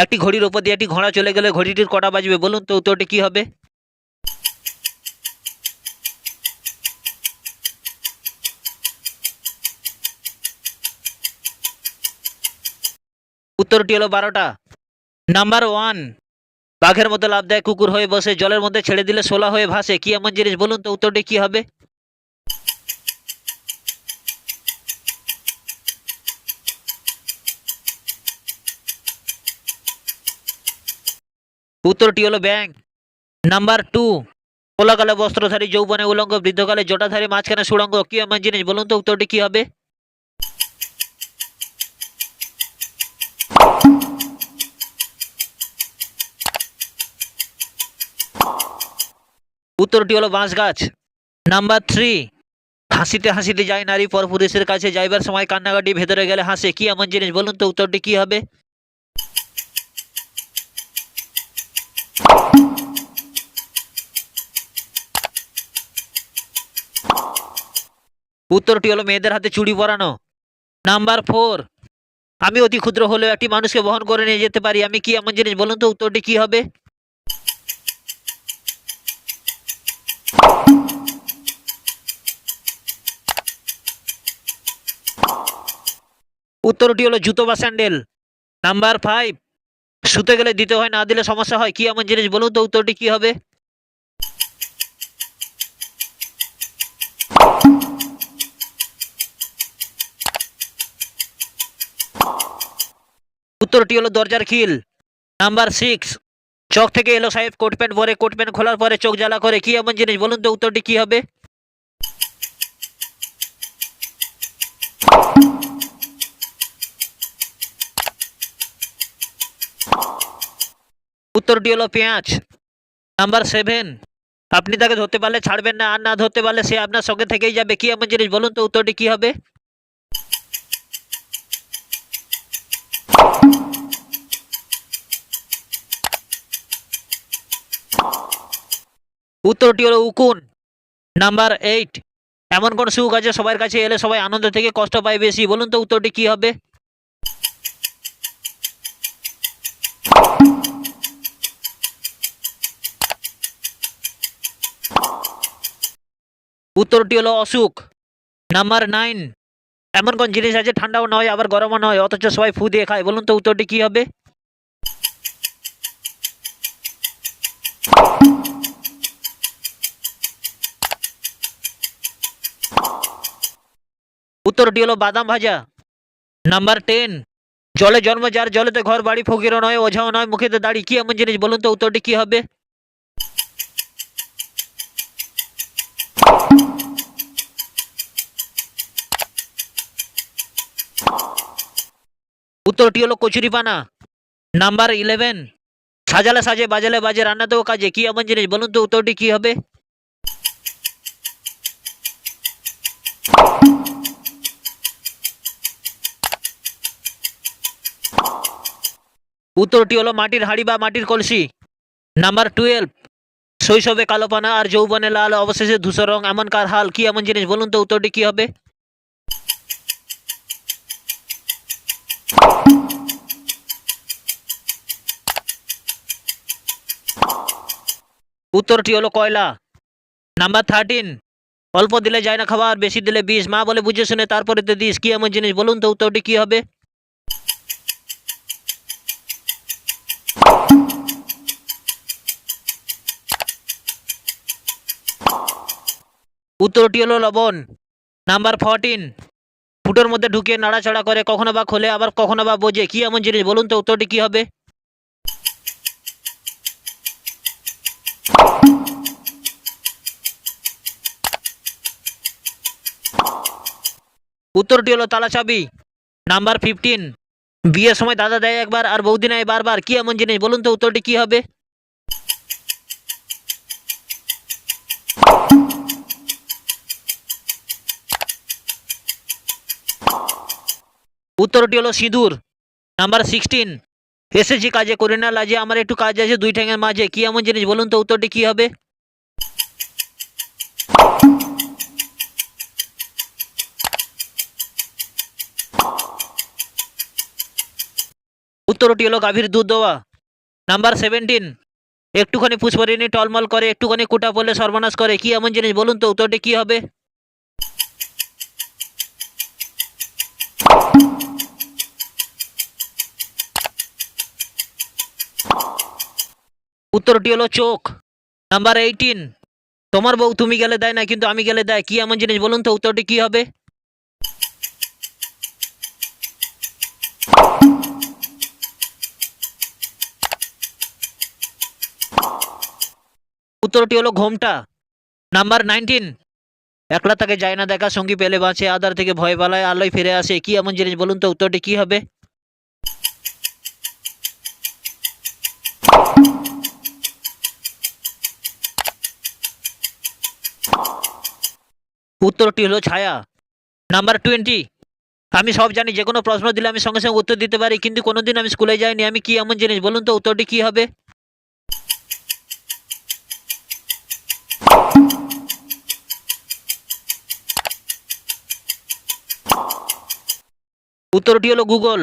একটি ঘড়ির ওপর দিয়ে একটি ঘোড়া চলে গেলে ঘড়িটির কটা বাজবে? বলুন তো উত্তরটি কি হবে? উত্তরটি হলো 12টা। নাম্বার 1, বাঘের মতো লাফ দেয়, কুকুর হয়ে বসে, জলের মধ্যে ছেড়ে দিলে শোলা হয়ে ভাসে, কি এমন জিনিস? বলুন তো উত্তরটি কি হবে? উত্তরটি হলো ব্যাঙ। নাম্বার 2, পোলাকালে বস্ত্রধারী, যৌবনে উলঙ্গ, বৃদ্ধকালে জটাধারী, মাঝখানে সুড়ঙ্গ, কি এমন জিনিস? বলুন তো উত্তরটি কি হবে? উত্তরটি হলো বাঁশ গাছ। নাম্বার 3, হাসিতে হাসিতে যায় নারী পরপুরুষের কাছে, যাইবার সময় কান্নাকাটি, ভেতরে গেলে হাসে, কি এমন জিনিস? বলুন তো উত্তরটি কি হবে? উত্তরটি হলো মেয়েদের হাতে চুড়ি পরানো। নাম্বার 4, আমি অতি ক্ষুদ্র হলেও একটি মানুষকে বহন করে নিয়ে যেতে পারি, আমি কি এমন জিনিস? বলুন তো উত্তরটি কি হবে? উত্তরটি হলো জুতো বা স্যান্ডেল। নাম্বার 5, শুতে গেলে দিতে হয়, না দিলে সমস্যা হয়, কি এমন জিনিস? বলুন তো উত্তরটি কি হবে? উত্তরটি হলো দরজার খিল। নাম্বার 6, চক থেকে এলো সাহেব কোট প্যান্ট পরে, কোট প্যান্ট খোলার পরে চোখ জ্বালা করে, কি এমন জিনিস? বলুন তো উত্তরটি কি হবে? উত্তরটি হলো পেঁয়াজ। নাম্বার 7, আপনি তাকে ধরতে পারলে ছাড়বেন না, আর না ধরতে পারলে সে আপনার সঙ্গে থেকেই যাবে, কি এমন জিনিস? বলুন তো উত্তরটি কি হবে? উত্তরটি হলো উকুন। নাম্বার 8, এমন কোন সুখ আছে সবার কাছে এলে সবাই আনন্দ থেকে কষ্ট পায় বেশি, বলুন তো উত্তরটি কি হবে? উত্তরটি হলো অসুখ। নাম্বার 9, এমন কোন জিনিস আছে ঠান্ডাও নয় আবার গরমও নয়, অথচ সবাই ফু দিয়ে খায়, বলুন তো উত্তরটি কি হবে? উত্তরটি হলো বাদাম ভাজা। নাম্বার 10, জলে জন্ম যার, জলেতে ঘর বাড়ি, ফকিরও নয়, ওঝাও নয়, মুখেতে দাড়ি, কি এমন জিনিস? বলুন তো উত্তরটি কি হবে? উত্তরটি হলো কচুরিপানা। নাম্বার 11, সাজালে সাজে, বাজালে বাজে, রান্নাতেও কাজে, কি এমন জিনিস? বলুন তো উত্তরটি কি হবে? উত্তরটি হলো মাটির হাঁড়ি বা মাটির কলসি। নাম্বার 12, শৈশবে কালোপানা আর যৌবনে লাল, অবশেষে ধূসর রং, এমন কার হাল, কি এমন জিনিস? বলুন তো উত্তরটি কি হবে? উত্তরটি হলো কয়লা। নাম্বার 13, অল্প দিলে যায় না খাবার, বেশি দিলে বিষ, মা বলে বুঝে শুনে তারপরে তো দিস, কি এমন জিনিস? বলুন তো উত্তরটি কি হবে? উত্তরটি হলো লবণ। নাম্বার 14, ফুটোর মধ্যে ঢুকিয়ে নাড়াচাড়া করে, কখনো বা খোলে আবার কখনো বা বোঝে, কি এমন জিনিস? বলুন তো উত্তরটি কি হবে? উত্তরটি হলো তালা চাবি। নাম্বার 15, বিয়ের সময় দাদা দেয় একবার আর বৌদি নেয় বারবার, কি এমন জিনিস? বলুন তো উত্তরটি কি হবে? উত্তরটি হলো সিঁদুর। নাম্বার 16, এসেছি কাজে করি না লাজে, আমার একটু কাজ আছে দুই ঠ্যাঙের মাঝে, কি এমন জিনিস? বলুন তো উত্তরটি কি হবে? উত্তরটি হলো গাভীর দুধ দেওয়া। নাম্বার 17, একটুখানি পুষ্পারিনী টলমল করে, একটুখানি কুটা পড়লে সর্বনাশ করে, কি এমন জিনিস বলুন তো? উত্তরটি কি হবে? উত্তরটি হলো চোখ। নাম্বার 18, তোমার বউ তুমি গেলে দেয় না কিন্তু আমি গেলে দেয়, কি এমন জিনিস বলুন তো? উত্তরটি কি হবে? উত্তরটি হলো ঘোমটা। নাম্বার 19, একলা তাকে যায় না দেখা, সঙ্গী পেলে বাঁচে, আধার থেকে ভয় পালায়, আলোয় ফিরে আসে, কি এমন জিনিস বলুন তো? উত্তরটি কি হবে? উত্তরটি হলো ছায়া। নাম্বার 20, আমি সব জানি, যে কোনো প্রশ্ন দিলে আমি সঙ্গে সঙ্গে উত্তর দিতে পারি, কিন্তু কোনোদিন আমি স্কুলে যাইনি, আমি কি এমন জিনিস বলুন তো? উত্তরটি কি হবে? উত্তরটি হলো গুগল।